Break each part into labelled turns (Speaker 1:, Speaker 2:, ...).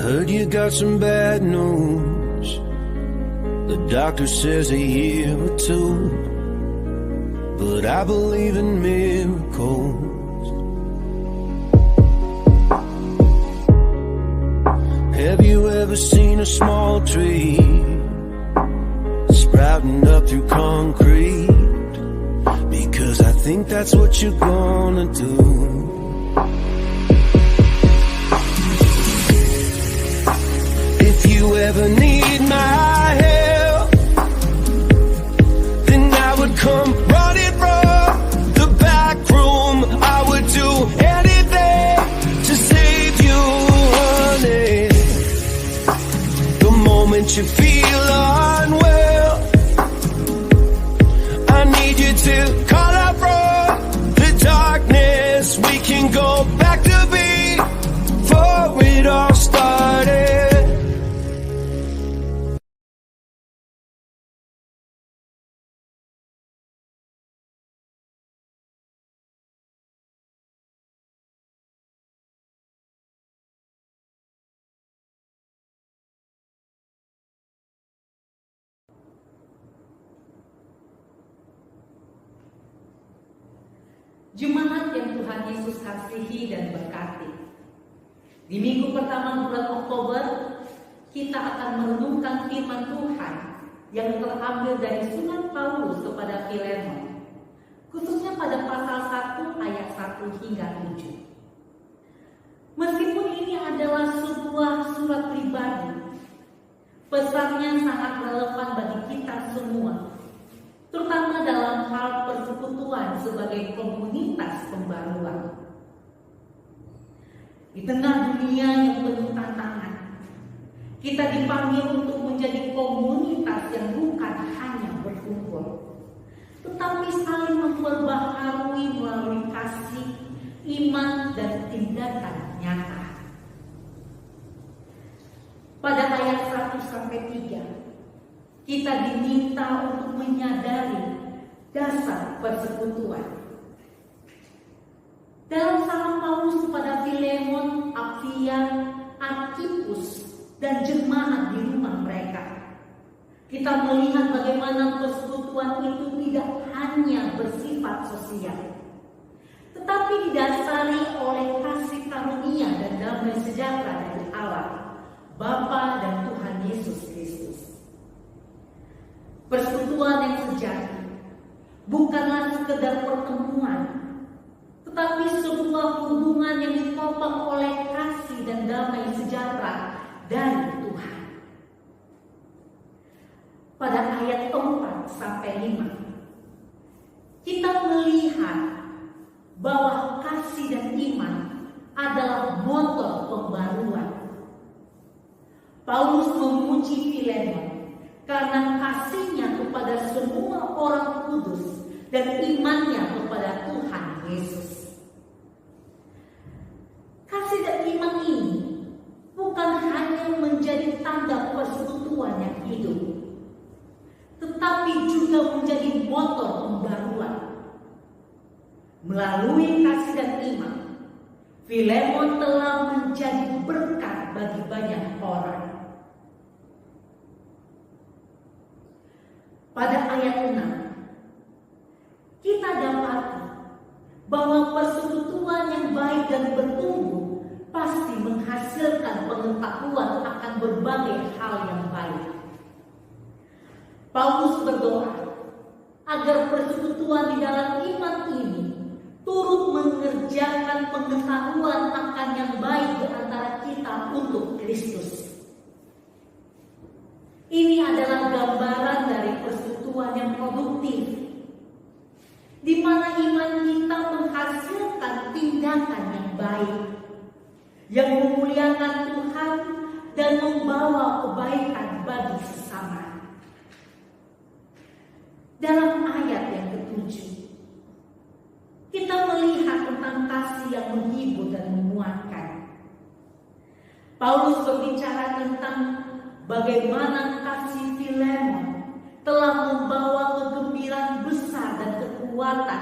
Speaker 1: heard you got some bad news. The doctor says a year or two, but I believe in miracles. Have you ever seen a small tree sprouting up through concrete? Because I think that's what you're gonna do. If you ever need my help, then I would come running from the back room. I would do anything to save you, honey. The moment you feel unwell, I need you to call out from the darkness. We can go back to before it all started.
Speaker 2: Jemaat yang Tuhan Yesus kasihi dan berkati, di minggu pertama bulan Oktober kita akan merenungkan firman Tuhan yang terambil dari surat Paulus kepada Filemon, khususnya pada pasal 1 ayat 1 hingga 7. Meskipun ini adalah sebuah surat pribadi, pesannya sangat relevan bagi kita semua, terutama dalam hal persekutuan sebagai komunitas pembaruan. Di tengah dunia yang penuh tantangan, kita dipanggil untuk menjadi komunitas yang bukan hanya berkumpul, tetapi saling memperbaharui melalui kasih, iman, dan tindakan nyata. Pada ayat 1-3, kita diminta untuk menyadari dasar persekutuan. Dalam salam Paulus kepada Filemon, Apfia, Archippus, dan jemaat di rumah mereka, kita melihat bagaimana persekutuan itu tidak hanya bersifat sosial, tetapi didasari oleh kasih karunia dan damai sejahtera dari Allah, Bapa dan Tuhan Yesus Kristus. Persekutuan yang sejati bukanlah sekedar pertemuan, tetapi sebuah hubungan yang ditopang oleh kasih dan damai sejahtera dari Tuhan. Pada ayat 4-5, kita melihat bahwa kasih dan iman adalah motor pembaruan. Paulus memuji Filemon karena kasihnya kepada semua orang kudus dan imannya kepada Tuhan Yesus. Kasih dan iman ini bukan hanya menjadi tanda persekutuan yang hidup, tetapi juga menjadi motor pembaruan. Melalui kasih dan iman, Filemon telah menjadi berkat bagi banyak orang. Pada ayat 6, kita dapati bahwa persekutuan yang baik dan bertumbuh pasti menghasilkan pengetahuan akan berbagai hal yang baik. Paulus berdoa agar persekutuan di dalam iman ini turut mengerjakan pengetahuan akan yang baik di antara kita untuk Kristus. Ini adalah gambaran dari persekutuan yang produktif, di mana iman kita menghasilkan tindakan yang baik, yang memuliakan Tuhan dan membawa kebaikan bagi sesama. Dalam ayat yang ke-7, kita melihat tentang kasih yang menghibur dan menguatkan. Paulus berbicara tentang bagaimana kasih Filemon telah membawa kegembiraan besar dan kekuatan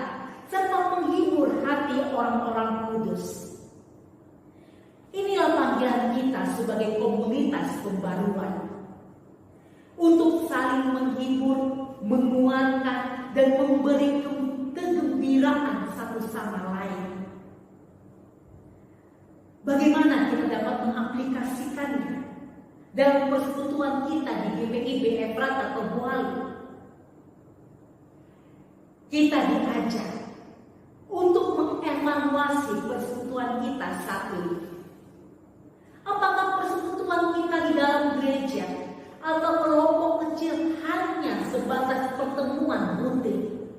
Speaker 2: serta menghibur hati orang-orang kudus. Inilah panggilan kita sebagai komunitas pembaruan untuk saling menghibur, menguatkan, dan memberi kegembiraan satu sama lain. Bagaimana kita dapat mengaplikasikannya dalam persekutuan kita di GPIB Efrata atau Boali? Kita diajak untuk mengevaluasi persekutuan kita saat ini. Apakah persekutuan kita di dalam gereja atau kelompok kecil hanya sebatas pertemuan rutin?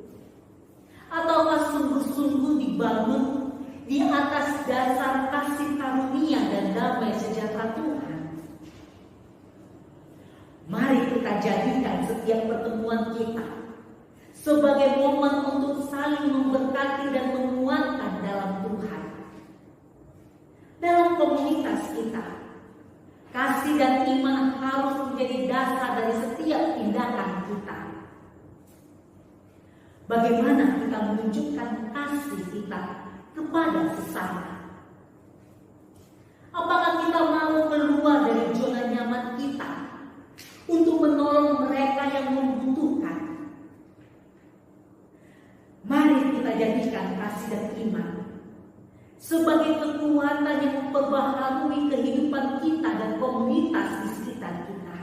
Speaker 2: Ataukah sungguh-sungguh dibangun di atas dasar kasih karunia dan damai sejahtera Tuhan? Mari kita jadikan setiap pertemuan kita sebagai momen untuk saling memberkati dan menguatkan dalam Tuhan. Dalam komunitas kita, kasih dan iman harus menjadi dasar dari setiap tindakan kita. Bagaimana kita menunjukkan kasih kita kepada sesama? Apakah kita mau keluar dari zona nyaman kita untuk menolong mereka yang membutuhkan? Mari kita jadikan kasih dan iman sebagai kekuatan yang memperbaharui kehidupan kita dan komunitas di sekitar kita.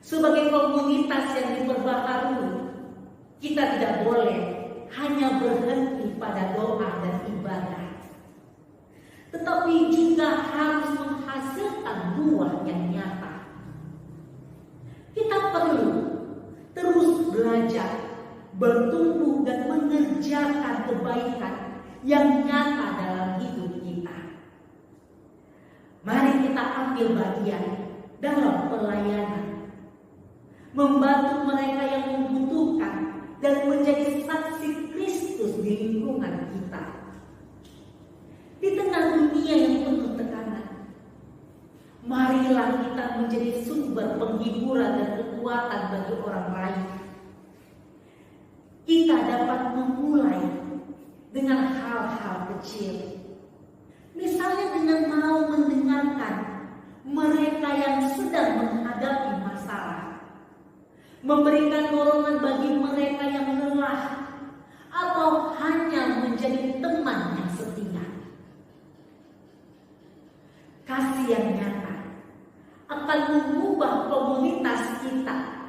Speaker 2: Sebagai komunitas yang diperbaharui, kita tidak boleh hanya berhenti pada doa dan ibadah, tetapi juga harus menghasilkan buah yang nyata. Kita perlu terus belajar, bertumbuh dan mengerjakan kebaikan yang nyata dalam hidup kita. Mari kita ambil bagian dalam pelayanan, membantu mereka yang membutuhkan dan menjadi saksi Kristus di lingkungan kita. Di tengah dunia yang penuh tekanan, marilah kita menjadi sumber penghiburan dan kekuatan bagi orang lain. Kita dapat memulai dengan hal-hal kecil. Misalnya dengan mau mendengarkan mereka yang sedang menghadapi masalah, memberikan dorongan bagi mereka yang lelah, atau hanya menjadi teman yang setia. Kasih yang nyata akan mengubah komunitas kita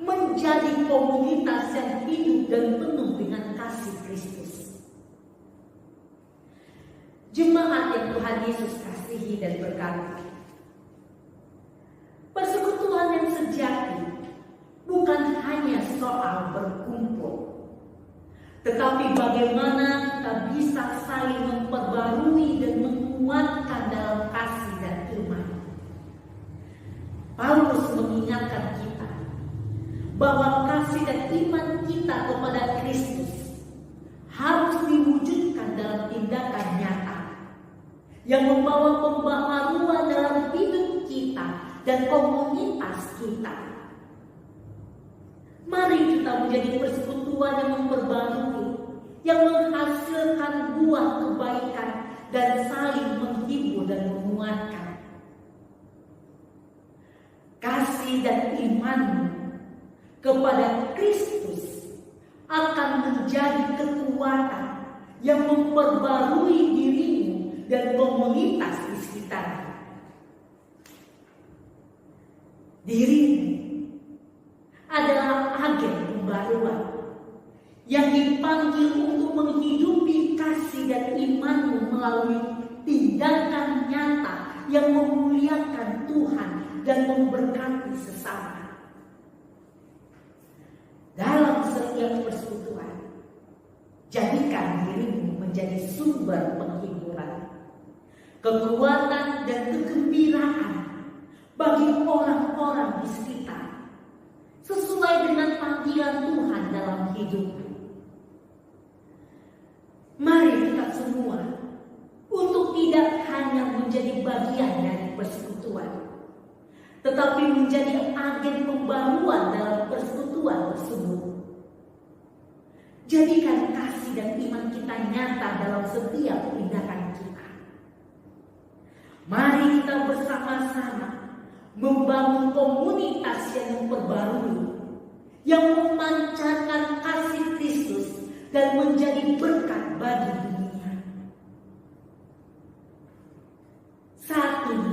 Speaker 2: menjadi komunitas yang hidup dan penuh dengan kasih Kristus. Jemaat yang Tuhan Yesus kasihi dan berkati, persekutuan yang sejati bukan hanya soal berkumpul, tetapi bagaimana kita bisa saling memperbarui dan menguatkan dalam kasih dan iman. Paulus mengingatkan kita bahwa kasih dan iman kita kepada Kristus harus diwujudkan dalam tindakan nyata yang membawa pembaharuan dalam hidup kita dan komunitas kita. Mari kita menjadi persekutuan yang memperbarui, yang menghasilkan buah kebaikan dan saling menghibur dan menguatkan. Kasih dan imanmu kepada Kristus akan menjadi kekuatan yang memperbarui dirimu dan komunitas di sekitarmu. Dirimu adalah agen pembaruan yang dipanggil untuk menghidupi kasih dan imanmu melalui tindakan nyata yang memuliakan Tuhan dan memberkati sesama. Dalam setiap persekutuan, jadikan dirimu menjadi sumber penghiburan, kekuatan dan kegembiraan bagi orang-orang di sekitar, sesuai dengan panggilan Tuhan dalam hidupmu. Mari kita semua untuk tidak hanya menjadi bagian dari persekutuan, tetapi menjadi agen pembaruan dalam persekutuan tersebut. Jadikan kasih dan iman kita nyata dalam setiap tindakan kita. Mari kita bersama-sama membangun komunitas yang memperbarui, yang memancarkan kasih Kristus dan menjadi berkat bagi dunia. Saat ini,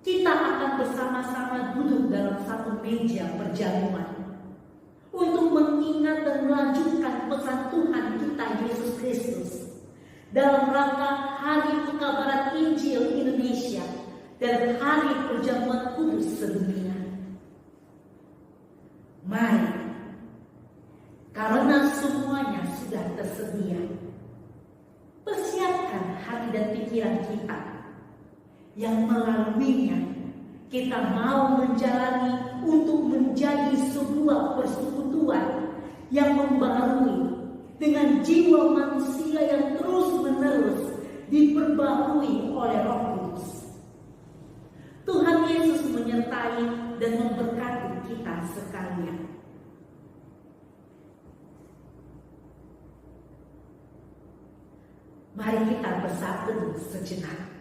Speaker 2: kita akan bersama-sama duduk dalam satu meja perjamuan untuk mengingat dan melanjutkan pesan Tuhan kita Yesus Kristus dalam rangka Hari Pekabaran Injil Indonesia dan Hari Perjamuan Kudus sedunia. Mari, karena semuanya sudah tersedia, persiapkan hati dan pikiran kita yang melaluinya kita mau menjalani untuk menjadi sebuah persekutuan yang membaharui dengan jiwa manusia yang terus-menerus diperbaharui oleh Roh Kudus. Tuhan Yesus menyertai dan memberkati kita sekalian. Mari kita bersatu sejenak.